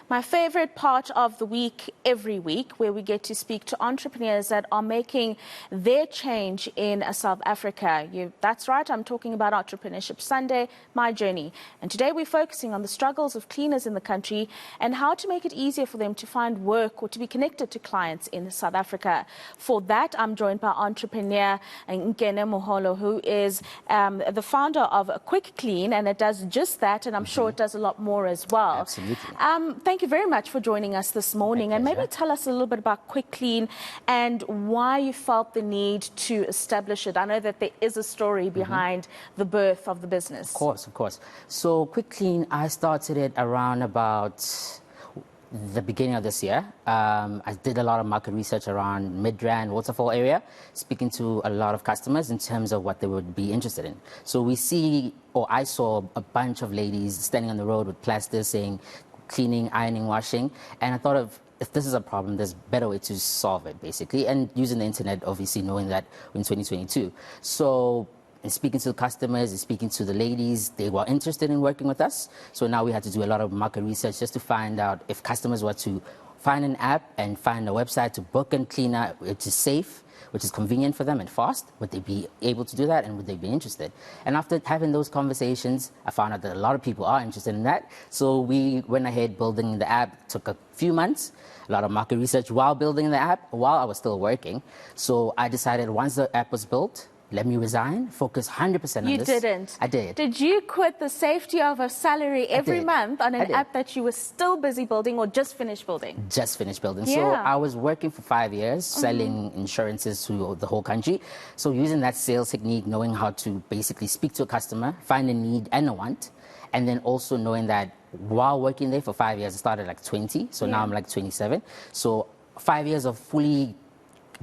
My favorite part of the week, every week, where we get to speak to entrepreneurs that are making their change in South Africa. That's right, I'm talking about Entrepreneurship Sunday, my journey. And today we're focusing on the struggles of cleaners in the country and how to make it easier for them to find work or to be connected to clients in South Africa. For that, I'm joined by entrepreneur Nkene Moholo, who is the founder of Quick Clean, and it does just that, and I'm sure it does a lot more as well. Absolutely. Thank you very much for joining us this morning. And maybe tell us a little bit about Quick Clean and why you felt the need to establish it. I know that there is a story behind the birth of the business. Of course. So Quick Clean, I started it around about the beginning of this year. I did a lot of market research around Midrand, Waterfall area, speaking to a lot of customers in terms of what they would be interested in. So I saw a bunch of ladies standing on the road with plasters saying cleaning, ironing, washing, and I thought if this is a problem, there's a better way to solve it, basically, and using the internet, obviously, knowing that we're in 2022. So in speaking to the customers and speaking to the ladies, they were interested in working with us. So now we had to do a lot of market research just to find out if customers were to find an app and find a website to book and clean out, which is safe, which is convenient for them and fast, would they be able to do that and would they be interested? And after having those conversations, I found out that a lot of people are interested in that. So we went ahead building the app. It took a few months, a lot of market research while building the app, while I was still working. So I decided once the app was built, let me resign, focus 100% on this. You didn't? I did. Did you quit the safety of a salary every month on an app that you were still busy building or just finished building? Just finished building. Yeah. So I was working for 5 years, selling insurances to the whole country. So using that sales technique, knowing how to basically speak to a customer, find a need and a want, and then also knowing that while working there for 5 years, I started like 20, so now I'm like 27. So 5 years of fully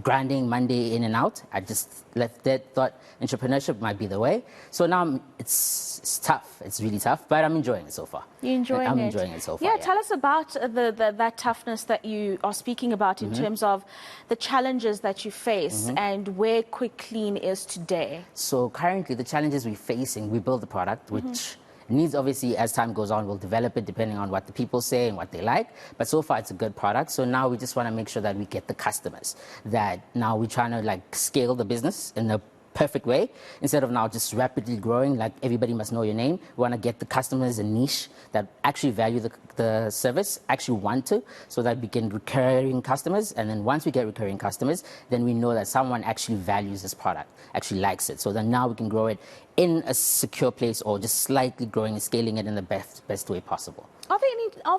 grinding Monday in and out. I just left that, thought entrepreneurship might be the way. So now it's tough. It's really tough, but I'm enjoying it so far. You're enjoying it? I'm enjoying it so far. Yeah, tell us about that toughness that you are speaking about in terms of the challenges that you face and where Quick Clean is today. So currently the challenges we're facing, we build the product, which needs, obviously, as time goes on, we'll develop it depending on what the people say and what they like. But so far, it's a good product. So now we just want to make sure that we get the customers. That now we're trying to like scale the business in a perfect way instead of now just rapidly growing like everybody must know your name. We want to get the customers a niche that actually value the service, actually want to, so that we get recurring customers. And then once we get recurring customers, then we know that someone actually values this product, actually likes it. So then now we can grow it in a secure place or just slightly growing and scaling it in the best way possible. Are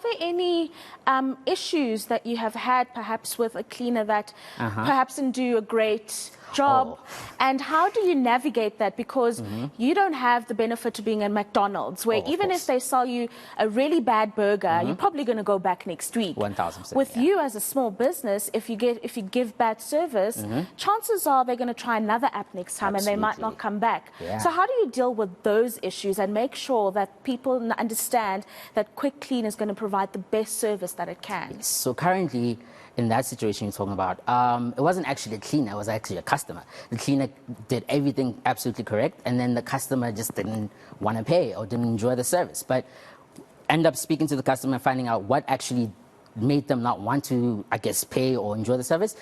there any issues that you have had perhaps with a cleaner that perhaps didn't do a great job? And how do you navigate that? Because you don't have the benefit of being at McDonald's, where even if they sell you a really bad burger, you're probably going to go back next week. 1000%. With you as a small business, if you give bad service, chances are they're going to try another app next time and they might not come back. So how do you deal with those issues and make sure that people understand that Quick Clean is going to provide the best service that it can? So currently, in that situation you're talking about, it wasn't actually a cleaner, it was actually a customer. The cleaner did everything absolutely correct, and then the customer just didn't want to pay or didn't enjoy the service. But end up speaking to the customer and finding out what actually made them not want to, I guess, pay or enjoy the service.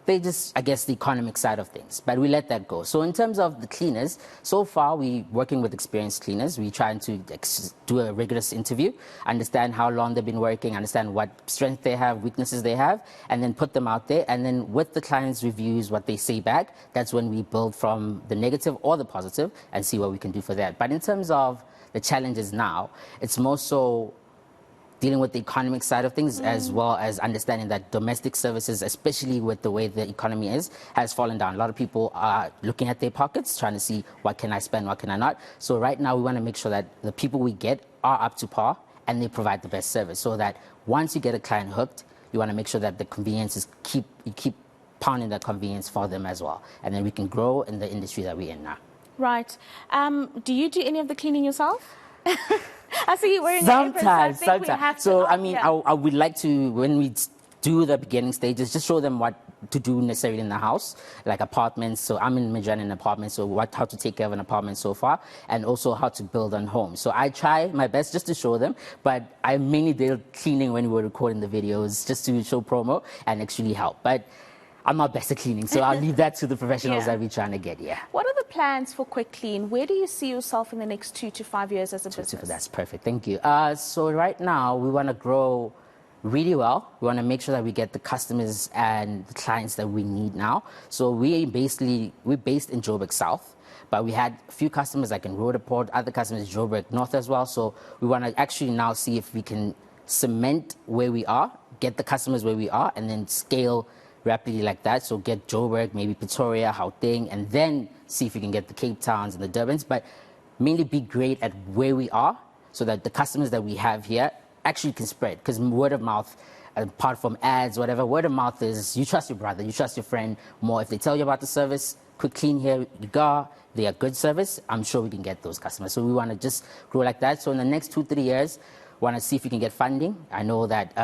They just, I guess, the economic side of things. But we let that go. So in terms of the cleaners, so far we're working with experienced cleaners. We're trying to do a rigorous interview, understand how long they've been working, understand what strengths they have, weaknesses they have, and then put them out there. And then with the clients' reviews, what they say back, that's when we build from the negative or the positive and see what we can do for that. But in terms of the challenges now, it's more so dealing with the economic side of things, as well as understanding that domestic services, especially with the way the economy is, has fallen down. A lot of people are looking at their pockets, trying to see what can I spend, what can I not. So right now we want to make sure that the people we get are up to par and they provide the best service, so that once you get a client hooked, you want to make sure that the convenience is you keep pounding that convenience for them as well. And then we can grow in the industry that we're in now. Right. Do you do any of the cleaning yourself? I see you wearing sometimes. I mean, I would like to, when we do the beginning stages, just show them what to do necessarily in the house, like apartments. So I'm in Midrand in an apartment, so how to take care of an apartment so far, and also how to build on home. So I try my best just to show them, but I mainly did cleaning when we were recording the videos, just to show promo and actually help. But I'm not best at cleaning, so I'll leave that to the professionals that we're trying to get, What are the plans for Quick Clean? Where do you see yourself in the next 2 to 5 years as a business? That's perfect, thank you. So right now, we want to grow really well. We want to make sure that we get the customers and the clients that we need now. So we're based in Joburg South, but we had a few customers like in Roodepoort, other customers in Joburg North as well. So we want to actually now see if we can cement where we are, get the customers where we are, and then scale rapidly like that. So get Joburg, maybe Pretoria, Gauteng, and then see if we can get the Cape Towns and the Durbans, but mainly be great at where we are so that the customers that we have here actually can spread. Because word of mouth, apart from ads, whatever, word of mouth is you trust your brother, you trust your friend more. If they tell you about the service, Quick Clean here, you go, they are good service, I'm sure we can get those customers. So we want to just grow like that. So in the next 2-3 years, we want to see if we can get funding. I know that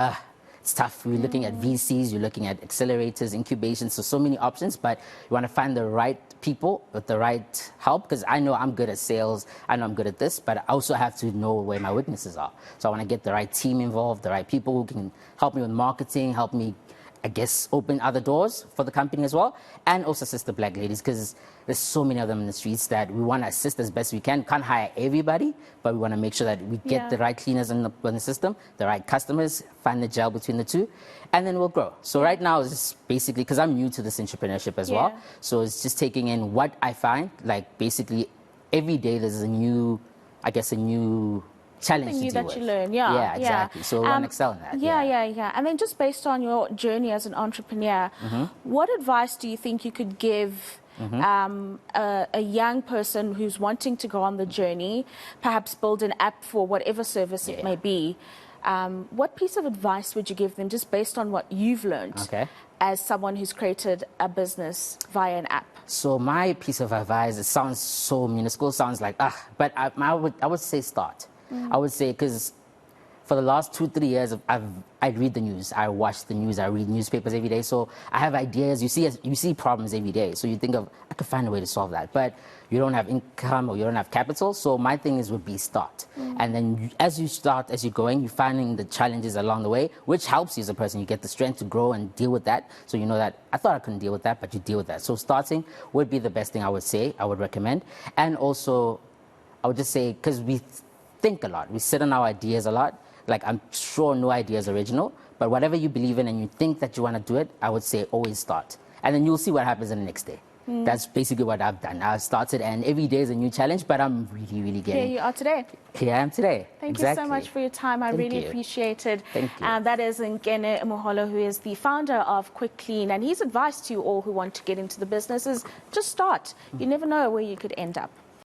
it's tough. We're looking at VCs, you're looking at accelerators, incubations, so many options, but you want to find the right people with the right help, because I know I'm good at sales, I know I'm good at this, but I also have to know where my weaknesses are. So I want to get the right team involved, the right people who can help me with marketing, help me, I guess, open other doors for the company as well, and also assist the black ladies, because there's so many of them in the streets that we want to assist as best we can. Can't hire everybody, but we want to make sure that we get the right cleaners in the system, the right customers, find the gel between the two, and then we'll grow. So right now it's just basically, because I'm new to this entrepreneurship as well, so it's just taking in what I find, like basically every day there's a new challenge Something to new that you learn, yeah, exactly. So we want to excel in that. Yeah. And then just based on your journey as an entrepreneur, what advice do you think you could give a young person who's wanting to go on the journey, perhaps build an app for whatever service it may be? What piece of advice would you give them just based on what you've learned as someone who's created a business via an app? So my piece of advice, it sounds so minuscule, sounds like, but I would say start. I would say, because for the last 2-3 years, I read the news, I watch the news, I read newspapers every day. So I have ideas. You see problems every day. So you think of, I could find a way to solve that. But you don't have income or you don't have capital. So my thing would be start. And then as you're going, you're finding the challenges along the way, which helps you as a person. You get the strength to grow and deal with that. So you know that I thought I couldn't deal with that, but you deal with that. So starting would be the best thing I would say, I would recommend. And also, I would just say, because we think a lot, we sit on our ideas a lot. Like, I'm sure no idea is original, but whatever you believe in and you think that you want to do it, I would say always start. And then you'll see what happens in the next day. That's basically what I've done. I've started, and every day is a new challenge, but I'm really, really getting... Here you are today. Here I am today. Thank you so much for your time. I really appreciate it. Thank you. That is Nkene Moholo, who is the founder of Quick Clean, and his advice to you all who want to get into the business is just start. You never know where you could end up.